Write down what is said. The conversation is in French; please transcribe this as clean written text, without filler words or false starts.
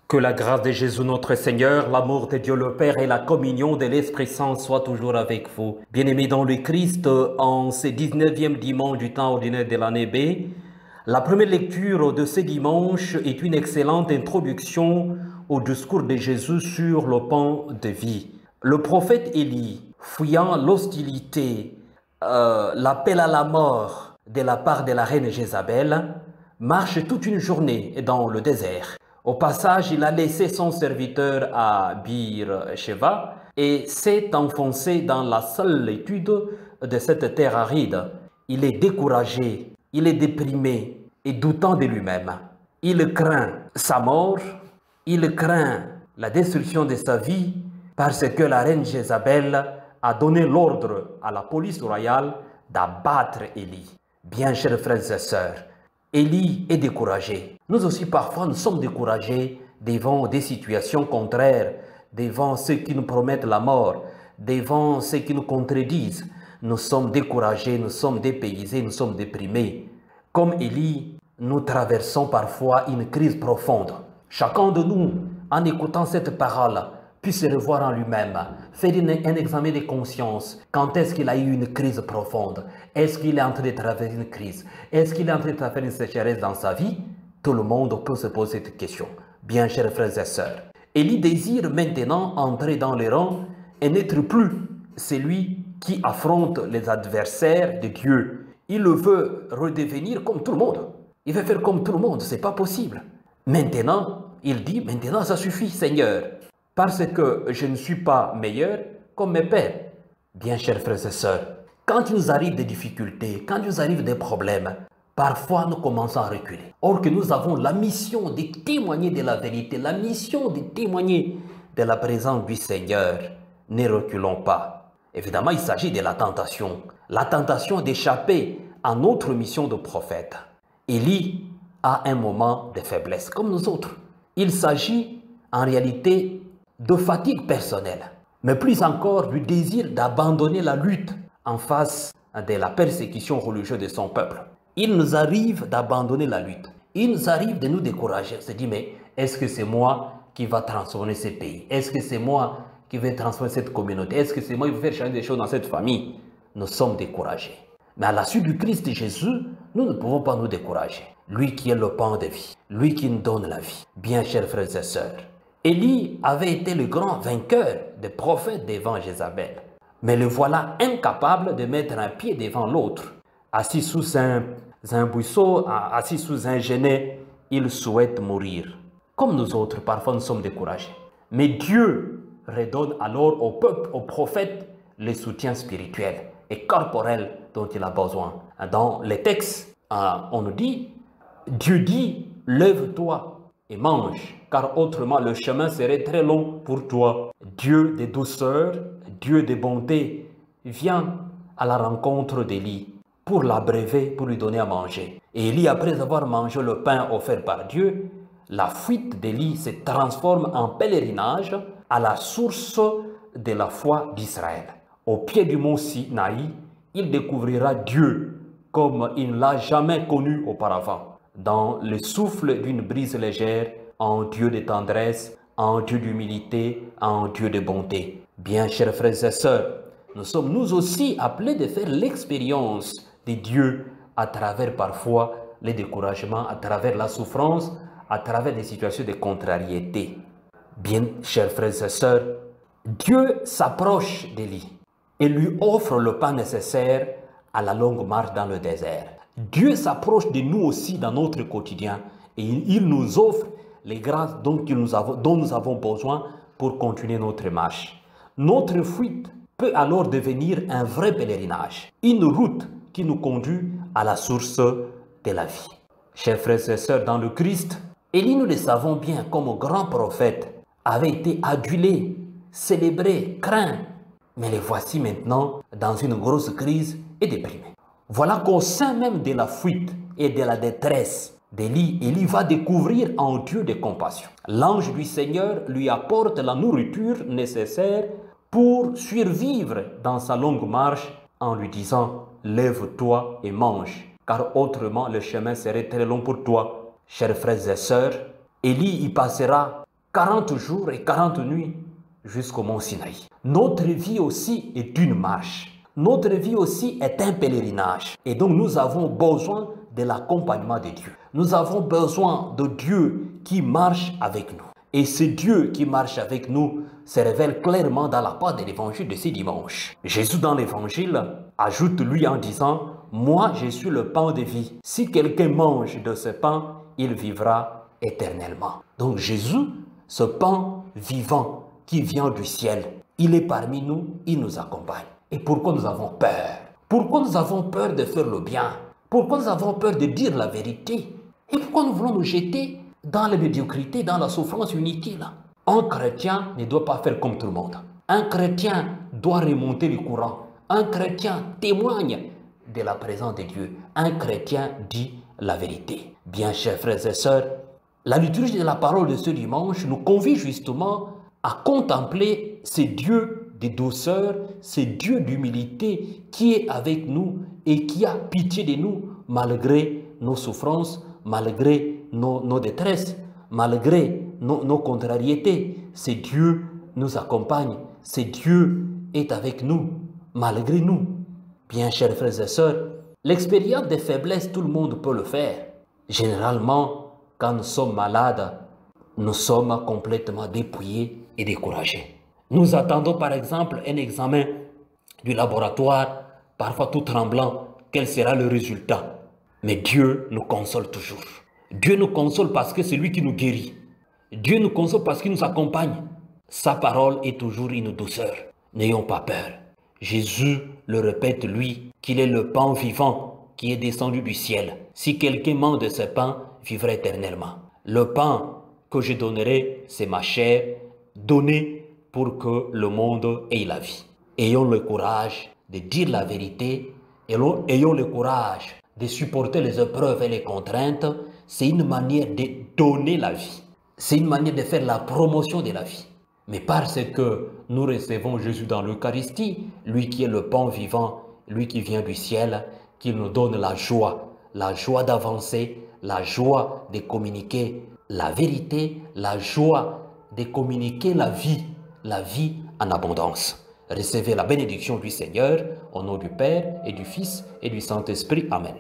Que la grâce de Jésus notre Seigneur, l'amour de Dieu le Père et la communion de l'Esprit Saint soient toujours avec vous. Bien-aimés dans le Christ, en ce 19e dimanche du temps ordinaire de l'année B, la première lecture de ce dimanche est une excellente introduction au discours de Jésus sur le pain de vie. Le prophète Élie, fuyant l'hostilité, l'appel à la mort de la part de la reine Jézabel, marche toute une journée dans le désert. Au passage, il a laissé son serviteur à Bir-Sheva et s'est enfoncé dans la solitude de cette terre aride. Il est découragé, il est déprimé et doutant de lui-même. Il craint sa mort, il craint la destruction de sa vie parce que la reine Jézabel a donné l'ordre à la police royale d'abattre Élie. Bien, chers frères et sœurs, Élie est découragé. Nous aussi, parfois, nous sommes découragés devant des situations contraires, devant ceux qui nous promettent la mort, devant ceux qui nous contredisent. Nous sommes découragés, nous sommes dépaysés, nous sommes déprimés. Comme Élie, nous traversons parfois une crise profonde. Chacun de nous, en écoutant cette parole, puisse se revoir en lui-même, faire un examen de conscience. Quand est-ce qu'il a eu une crise profonde? Est-ce qu'il est en train de traverser une crise? Est-ce qu'il est en train de traverser une sécheresse dans sa vie? Tout le monde peut se poser cette question. Bien, chers frères et sœurs, Élie désire maintenant entrer dans les rangs et n'être plus celui qui affronte les adversaires de Dieu. Il veut redevenir comme tout le monde. Il veut faire comme tout le monde. Ce n'est pas possible. Maintenant, il dit, maintenant ça suffit, Seigneur. Parce que je ne suis pas meilleur comme mes pères. Bien, chers frères et sœurs, quand il nous arrive des difficultés, quand il nous arrive des problèmes, parfois nous commençons à reculer. Or que nous avons la mission de témoigner de la vérité, la mission de témoigner de la présence du Seigneur. Ne reculons pas. Évidemment, il s'agit de la tentation d'échapper à notre mission de prophète. Élie a un moment de faiblesse, comme nous autres. Il s'agit en réalité de fatigue personnelle, mais plus encore du désir d'abandonner la lutte en face de la persécution religieuse de son peuple. Il nous arrive d'abandonner la lutte. Il nous arrive de nous décourager. On se dit, mais est-ce que c'est moi qui va transformer ce pays? Est-ce que c'est moi qui vais transformer cette communauté? Est-ce que c'est moi qui vais faire changer des choses dans cette famille? Nous sommes découragés. Mais à la suite du Christ Jésus, nous ne pouvons pas nous décourager. Lui qui est le pain de vie, lui qui nous donne la vie. Bien, chers frères et sœurs, Élie avait été le grand vainqueur des prophètes devant Jézabel. Mais le voilà incapable de mettre un pied devant l'autre. Assis sous un buisson, assis sous un genêt, il souhaite mourir. Comme nous autres, parfois nous sommes découragés. Mais Dieu redonne alors au peuple, aux prophètes, le soutien spirituel et corporel dont il a besoin. Dans les textes, on nous dit, Dieu dit, lève-toi et mange, car autrement le chemin serait très long pour toi. Dieu de douceur, Dieu de bonté, vient à la rencontre d'Élie pour l'abréver, pour lui donner à manger. Et Élie, après avoir mangé le pain offert par Dieu, la fuite d'Élie se transforme en pèlerinage à la source de la foi d'Israël. Au pied du mont Sinaï, il découvrira Dieu comme il ne l'a jamais connu auparavant. Dans le souffle d'une brise légère, en Dieu de tendresse, en Dieu d'humilité, en Dieu de bonté. Bien, chers frères et sœurs, nous sommes nous aussi appelés de faire l'expérience de Dieu à travers parfois les découragements, à travers la souffrance, à travers des situations de contrariété. Bien, chers frères et sœurs, Dieu s'approche d'Élie et lui offre le pain nécessaire à la longue marche dans le désert. Dieu s'approche de nous aussi dans notre quotidien et il nous offre les grâces dont nous avons besoin pour continuer notre marche. Notre fuite peut alors devenir un vrai pèlerinage, une route qui nous conduit à la source de la vie. Chers frères et sœurs dans le Christ, Élie, nous le savons bien, comme grand prophète, avait été adulé, célébré, craint. Mais les voici maintenant dans une grosse crise et déprimé. Voilà qu'au sein même de la fuite et de la détresse d'Élie, Élie va découvrir un Dieu de compassion. L'ange du Seigneur lui apporte la nourriture nécessaire pour survivre dans sa longue marche en lui disant « Lève-toi et mange, car autrement le chemin serait très long pour toi. » Chers frères et sœurs, Élie y passera 40 jours et 40 nuits jusqu'au mont Sinaï. Notre vie aussi est une marche. Notre vie aussi est un pèlerinage. Et donc nous avons besoin de l'accompagnement de Dieu. Nous avons besoin de Dieu qui marche avec nous. Et ce Dieu qui marche avec nous se révèle clairement dans la part de l'évangile de ce dimanche. Jésus dans l'évangile ajoute lui en disant « Moi je suis le pain de vie. Si quelqu'un mange de ce pain, il vivra éternellement. » Donc Jésus, ce pain vivant qui vient du ciel, il est parmi nous, il nous accompagne. Et pourquoi nous avons peur? Pourquoi nous avons peur de faire le bien? Pourquoi nous avons peur de dire la vérité? Et pourquoi nous voulons nous jeter dans la médiocrité, dans la souffrance inutile? Un chrétien ne doit pas faire comme tout le monde. Un chrétien doit remonter le courant. Un chrétien témoigne de la présence de Dieu. Un chrétien dit la vérité. Bien, chers frères et sœurs, la liturgie de la parole de ce dimanche nous convie justement à contempler ce Dieu de douceur, ce Dieu d'humilité qui est avec nous et qui a pitié de nous malgré nos souffrances, malgré nos détresses, malgré nos contrariétés. Ce Dieu nous accompagne, ce Dieu est avec nous, malgré nous. Bien, chers frères et sœurs, l'expérience des faiblesses, tout le monde peut le faire. Généralement, quand nous sommes malades, nous sommes complètement dépouillés et découragés. Nous attendons par exemple un examen du laboratoire, parfois tout tremblant, quel sera le résultat. Mais Dieu nous console toujours. Dieu nous console parce que c'est lui qui nous guérit. Dieu nous console parce qu'il nous accompagne. Sa parole est toujours une douceur. N'ayons pas peur. Jésus le répète, lui, qu'il est le pain vivant qui est descendu du ciel. Si quelqu'un mange de ce pain, vivra éternellement. Le pain que je donnerai, c'est ma chair, donnée pour que le monde ait la vie. Ayons le courage de dire la vérité, ayons le courage de supporter les épreuves et les contraintes. C'est une manière de donner la vie. C'est une manière de faire la promotion de la vie. Mais parce que nous recevons Jésus dans l'Eucharistie, lui qui est le pain vivant, lui qui vient du ciel, qui nous donne la joie d'avancer, la joie de communiquer la vérité, la joie de communiquer la vie en abondance. Recevez la bénédiction du Seigneur, au nom du Père et du Fils et du Saint-Esprit. Amen.